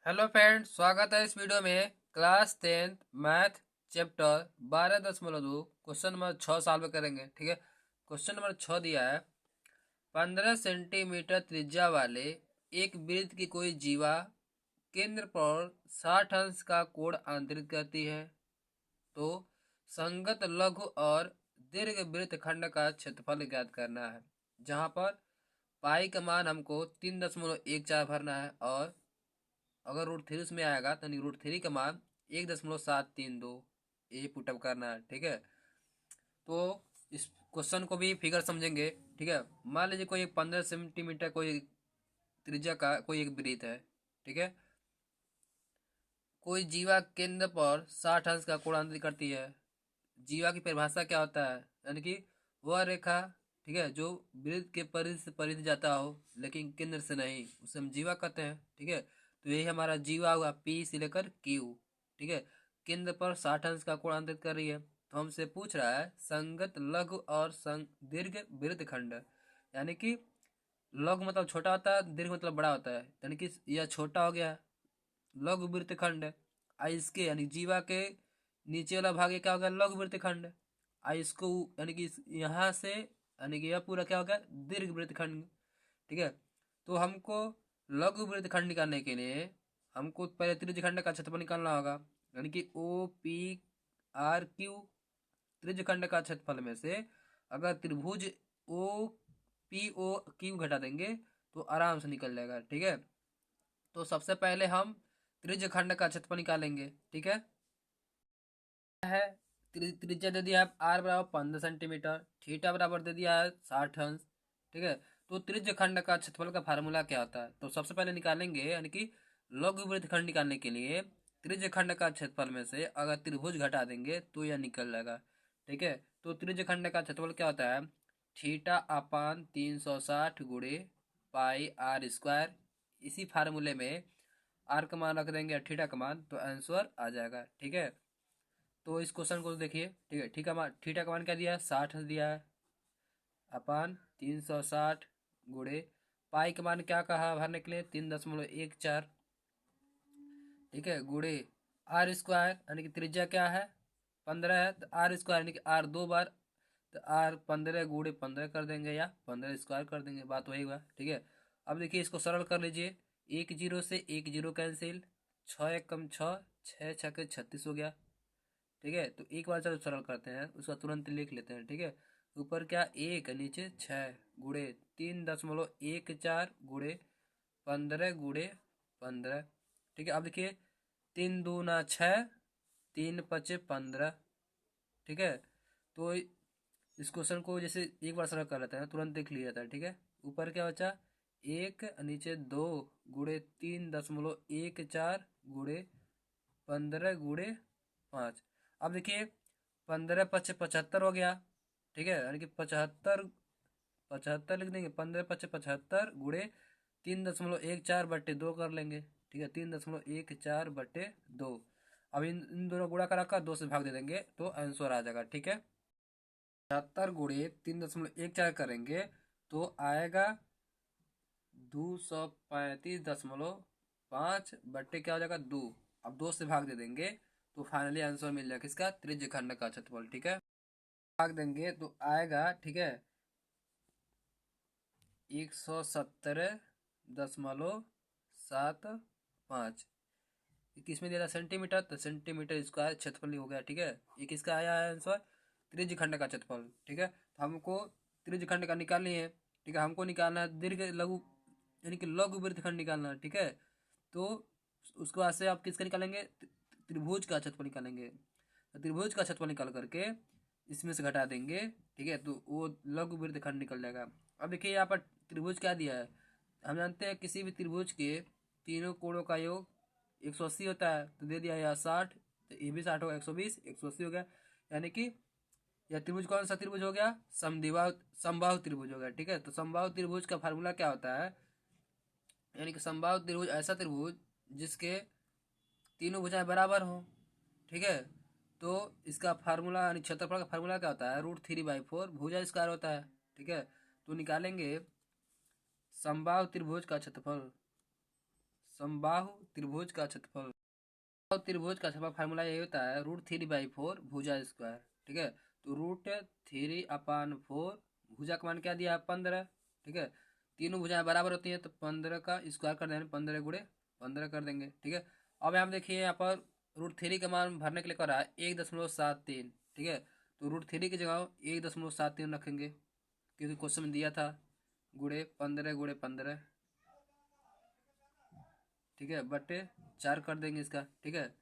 Hello friends, स्वागत है इस वीडियो में। Class 10th math chapter 12.2 question number 6 solve में करेंगे। ठीक है, क्वेश्चन नंबर 6 दिया है। 15 सेंटीमीटर त्रिज्या वाले एक वृत्त की कोई जीवा केंद्र पर 60 अंश का कोण आंतरित करती है, तो संगत लघु और दीर्घ वृत्तखंड का क्षेत्रफल ज्ञात करना है। जहां पर पाई का मान हमको 3.14 भरना है, और अगर रूट 3 उसमें आएगा तो रूट 3 का मान 1.732 ये पुटअप करना है। ठीक है, तो इस क्वेश्चन को भी फिगर समझेंगे। ठीक है, मान लीजिए कोई एक 15 सेंटीमीटर कोई त्रिज्या का कोई एक वृत्त है। ठीक है, कोई जीवा केंद्र पर 60 अंश का कोणांतरित करती है। जीवा की परिभाषा क्या होता है, यानी कि वह रेखा, ठीक है, जो वृत्त के परिधि से परिधि जाता हो लेकिन केंद्र से नहीं, उसे हम जीवा कहते हैं। ठीक है, तो यही हमारा जीवा हुआ, पी से लेकर क्यू। ठीक है, केंद्र पर 60 अंश का कोणांतरित कर रही है। तो हमसे पूछ रहा है संगत लघु और दीर्घ वृत्तखंड, यानी कि लघु मतलब छोटा होता है, दीर्घ मतलब बड़ा होता है, यानी कि यह छोटा हो गया लघु वृत्तखंड है। इसके यानी जीवा के नीचे वाला भाग ये क्या होगा, लघु वृत्तखंड। इसको यानी कि यहाँ से यानी कि यह पूरा क्या होगा, दीर्घ वृत्तखंड। ठीक है, तो हमको लघु वृत्तखंड निकालने के लिए हमको पहले त्रिज्यखंड का क्षेत्रफल निकालना होगा, यानी कि ओ पी आर क्यू। त्रिज्यखंड का क्षेत्रफल में से अगर त्रिभुज ओ पी ओ क्यू घटा देंगे तो आराम से निकल जाएगा। ठीक है, तो सबसे पहले हम त्रिज्यखंड का क्षेत्रफल निकालेंगे। ठीक है, त्रिज्या दे दिया है आर बराबर 15 सेंटीमीटर, थीटा बराबर दे दिया है 60 अंश। ठीक है, तो त्रिज्यखंड का क्षेत्रफल का फार्मूला क्या होता है, तो सबसे पहले निकालेंगे, यानी कि लघु वृत्तखंड निकालने के लिए त्रिज्यखंड का क्षेत्रफल में से अगर त्रिभुज घटा देंगे तो यह निकल जाएगा। ठीक है, तो त्रिज्यखंड का क्षेत्रफल क्या होता है, थीटा अपान 360 गुणे पाई आर स्क्वायर। इसी फार्मूले में आर का मान रख देंगे और थीटा का मान, तो आंसर आ जाएगा। ठीक है, तो इस क्वेश्चन को देखिए। ठीक है, थीटा का मान क्या दिया है, 60 दिया है, अपान 360 गुणे पाई का मान क्या कहा भरने के लिए, 3.14। ठीक है, गुणे आर स्क्वायर, यानी कि त्रिज्या क्या है 15 है, तो आर स्क्वायर यानी कि आर 2 बार, तो आर 15 गुणे 15 कर देंगे या 15 स्क्वायर कर देंगे, बात वही हुआ। ठीक है, अब देखिए इसको सरल कर लीजिए। एक जीरो से एक जीरो कैंसिल, छः एक कम छः, छः छः के 36 हो गया। ठीक है, तो एक बार चलो सरल करते हैं, उसका तुरंत लिख लेते हैं। ठीक है, ऊपर क्या एक, नीचे छः, गुणे 3.14 गुणे 15 गुणे 15। ठीक है, अब देखिए 3 दूना 6, 3 पचे 15। ठीक है, तो इस क्वेश्चन को जैसे एक बार सरल कर लेते हैं, तुरंत देख लिया जाता है। ठीक है, ऊपर क्या बचा एक, नीचे 2 गुणे 3.14 गुणे 15 गुणे 5। अब देखिए 15 पचे 75 हो गया। ठीक है, यानी कि 75, 75 लिख देंगे, 15 पचे 75 गुणे 3.14/2 कर लेंगे। ठीक है, 3.14/2। अब इन दोनों गुणा करा कर 2 से भाग दे देंगे तो आंसर आ जाएगा। ठीक है, 75 गुणे 3.14 करेंगे तो आएगा 235.5 क्या हो जाएगा, 2। अब 2 से भाग दे देंगे तो फाइनली आंसर मिल जाएगा किसका, त्रिज्यखंड का क्षेत्रफल। ठीक है, भाग देंगे तो आएगा, ठीक है, 117.75। किसमें दिया था, सेंटीमीटर, तो सेंटीमीटर स्क्वायर क्षेत्रफल हो गया। ठीक है, ये किसका आया है आंसर, त्रिज्यखंड का क्षेत्रफल। ठीक है, तो हमको त्रिज्यखंड का निकालनी है। ठीक है, हमको निकालना है दीर्घ लघु, यानी कि लघु वृत्तखंड निकालना है। ठीक है, तो उसके बाद से आप किसका निकालेंगे, त्रिभुज का क्षेत्रफल निकालेंगे। तो त्रिभुज का क्षेत्रफल निकाल करके इसमें से घटा देंगे। ठीक है, तो वो लघु वृत्तखंड निकल जाएगा। अब देखिए यहाँ पर त्रिभुज क्या दिया है, हम जानते हैं किसी भी त्रिभुज के तीनों कोणों का योग 180 होता है, तो दे दिया यहाँ 60, तो ये भी 60 होगा, 120 180 हो गया। यानी कि यह त्रिभुज कौन सा त्रिभुज हो गया, समद्विबाहु समबाहु त्रिभुज हो गया। ठीक है, तो समबाहु त्रिभुज का फार्मूला क्या होता है, यानी कि समबाहु त्रिभुज ऐसा त्रिभुज जिसके तीनों भुजाएं बराबर हों। ठीक है, तो इसका फार्मूला यानी क्षेत्रफल का फार्मूला क्या होता है, √3/4 भुजा स्क्वायर होता है। ठीक है, तो निकालेंगे समबाहु त्रिभुज का क्षेत्रफल। समबाहु त्रिभुज का क्षेत्रफल। त्रिभुज का क्षेत्रफल फार्मूला यही होता है √3/4 भुजा स्क्वायर। ठीक है, तो √3/4 भुजा का मान क्या दिया है 15। ठीक है, तीनों भुजाएं बराबर होती हैं तो 15 का स्क्वायर कर देंगे, 15 गुणे 15 कर देंगे। ठीक है, अब यहाँ देखिए यहाँ पर √3 का मान भरने के लिए कर रहा है 1.73। ठीक है, तो √3 की जगह 1.73 रखेंगे क्योंकि क्वेश्चन में दिया था, गुणे 15 ठीक है, बटे 4 कर देंगे इसका। ठीक है,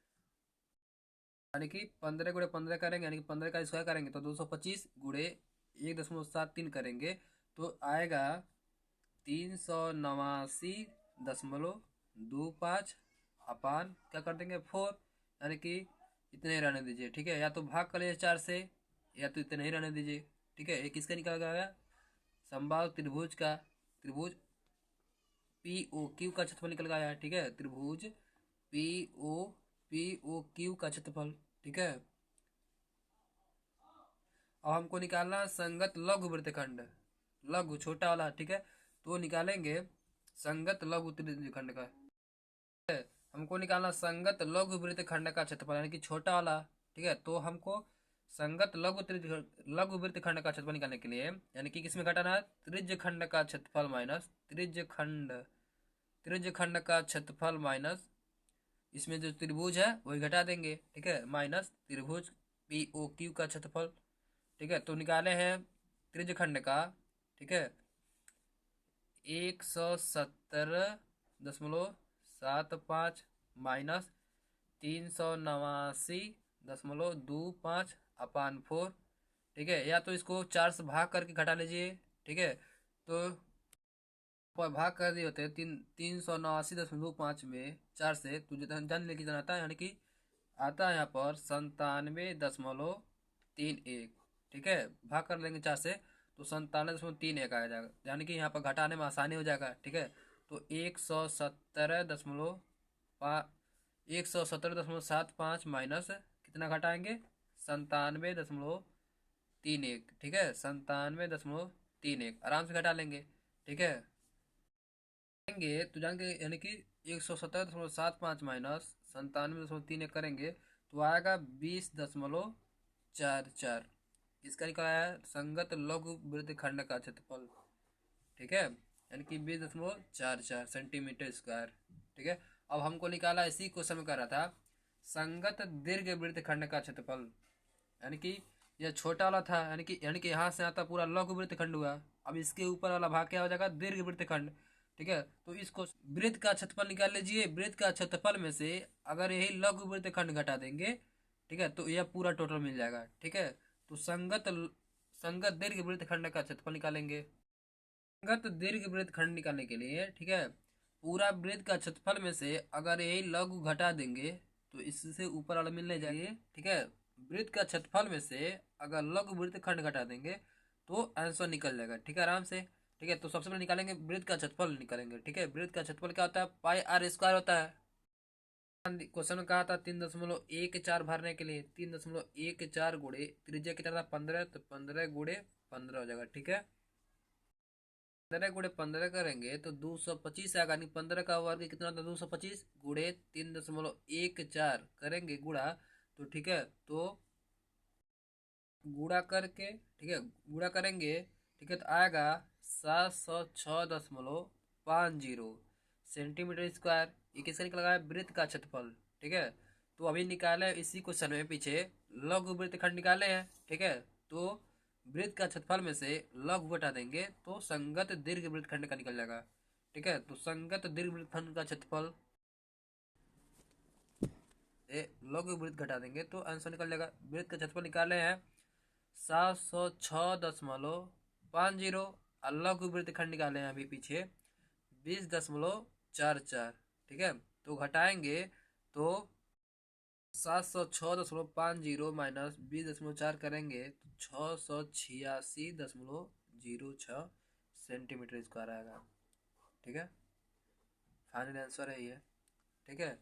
यानी कि 15 × 15 करेंगे, यानी कि 15 का स्क्वायर करेंगे तो 225 गुणे 1.73 करेंगे तो आएगा 389.25 अपान क्या कर देंगे 4, यानी कि इतने ही रहने दीजिए। ठीक है, या तो भाग कर लीजिए 4 से या तो इतने ही रहने दीजिए। ठीक है, एक किसका निकल गया समबाहु त्रिभुज का, त्रिभुज POQ का क्षेत्रफल निकल गया है। ठीक है, त्रिभुज POQ का क्षेत्रफल। ठीक है, अब हमको निकालना है संगत लघु वृत्तखंड, लघु छोटा वाला। ठीक है, तो निकालेंगे संगत लघु त्रिभुजखंड का। हमको निकालना संगत लघु वृत्तखंड का क्षेत्रफल यानी कि छोटा वाला। ठीक है, तो हमको संगत लघु वृत्तखंड का क्षेत्रफल निकालने के लिए यानी कि किसमें घटाना है त्रिज्यखंड का क्षेत्रफल माइनस त्रिज्यखंड का क्षेत्रफल माइनस इसमें जो त्रिभुज है वही घटा देंगे। ठीक है, माइनस त्रिभुज POQ का क्षेत्रफल। ठीक है, तो निकाले हैं त्रिज्यखंड का। ठीक है, 170.75 माइनस 389.25 अपान 4। ठीक है, या तो इसको 4 से भाग करके घटा लीजिए। ठीक है, तो पर भाग कर दिए होते हैं 389.25 में 4 से, तो जान ले कितना आता है, यानी कि आता है यहाँ पर 97.31। ठीक है, भाग कर लेंगे 4 से तो 97.31 आ जाएगा, यानी कि यहाँ पर घटाने में आसानी हो जाएगा। ठीक है, तो 117.75 माइनस कितना घटाएंगे 97.31। ठीक है, 97.31 आराम से घटा लेंगे। ठीक है, तो जाएंगे यानी कि 117.75 माइनस 97.31 करेंगे तो आएगा 20.44। इसका निकला है संगत लघु वृत्तखंड का क्षेत्रफल। ठीक है, यानी कि 20.44 सेंटीमीटर स्क्वायर। ठीक है, अब हमको निकाला इसी क्वेश्चन में कर रहा था संगत दीर्घ वृत्तखंड का क्षेत्रफल, यानी कि यह छोटा वाला था, यानी कि यहाँ से आता पूरा लघु वृत्तखंड हुआ। अब इसके ऊपर वाला भाग क्या हो जाएगा दीर्घ वृत्तखंड। ठीक है, तो इसको वृत्त का क्षेत्रफल निकाल लीजिए। वृत्त का क्षेत्रफल में से अगर यही लघु वृत्तखंड घटा देंगे, ठीक है, तो यह पूरा टोटल मिल जाएगा। ठीक है, तो संगत दीर्घ वृत्तखंड का क्षेत्रफल निकालेंगे। संगत दीर्घ वृत्तखंड निकालने के लिए ठीक है, पूरा वृत्त का क्षेत्रफल में से अगर यही लघु घटा देंगे तो इससे ऊपर वाला मिलने जाएंगे। ठीक है, वृत्त का क्षेत्रफल में से अगर लघु वृत्तखंड घटा देंगे तो आंसर निकल जाएगा। ठीक है, आराम से। ठीक है, तो सबसे पहले निकालेंगे वृत्त का क्षेत्रफल निकालेंगे। ठीक है, वृत्त का क्षेत्रफल क्या होता है πr² होता है। क्वेश्चन में कहा था 3.14 भरने के लिए 3.14 गुणे त्रिज्या कितना था 15, तो 15 गुणे 15 हो जाएगा। ठीक है, 15 गुणे 15 करेंगे तो 225 आएगा, यानी 15 का वर्ग कितना था 225 गुणे 3.14 करेंगे गुणा, तो ठीक है, तो गुणा करके ठीक है गुणा करेंगे। ठीक है, तो आएगा 706.50 सेंटीमीटर स्क्वायर। ये किसका निकल है वृत्त का क्षेत्रफल। ठीक है, तो अभी निकाले इसी क्वेश्चन में पीछे लघु वृत्तखंड निकाले हैं। ठीक है, तो वृत्त का क्षेत्रफल में से लघु घटा देंगे तो संगत दीर्घ वृत्तखंड का निकल जाएगा। ठीक है, तो संगत दीर्घ वृत्तखंड का क्षेत्रफल लघु वृत्त घटा देंगे तो आंसर निकल जाएगा। वृत्त का क्षेत्रफल निकाले हैं 706.50 और लघु वृत्तखंड निकाले हैं अभी पीछे 20.44। ठीक है, तो घटाएंगे तो 706.50 माइनस 20.4 करेंगे तो 686.06 सेंटीमीटर स्क्वायर आएगा। ठीक है, फाइनल आंसर है ये। ठीक है।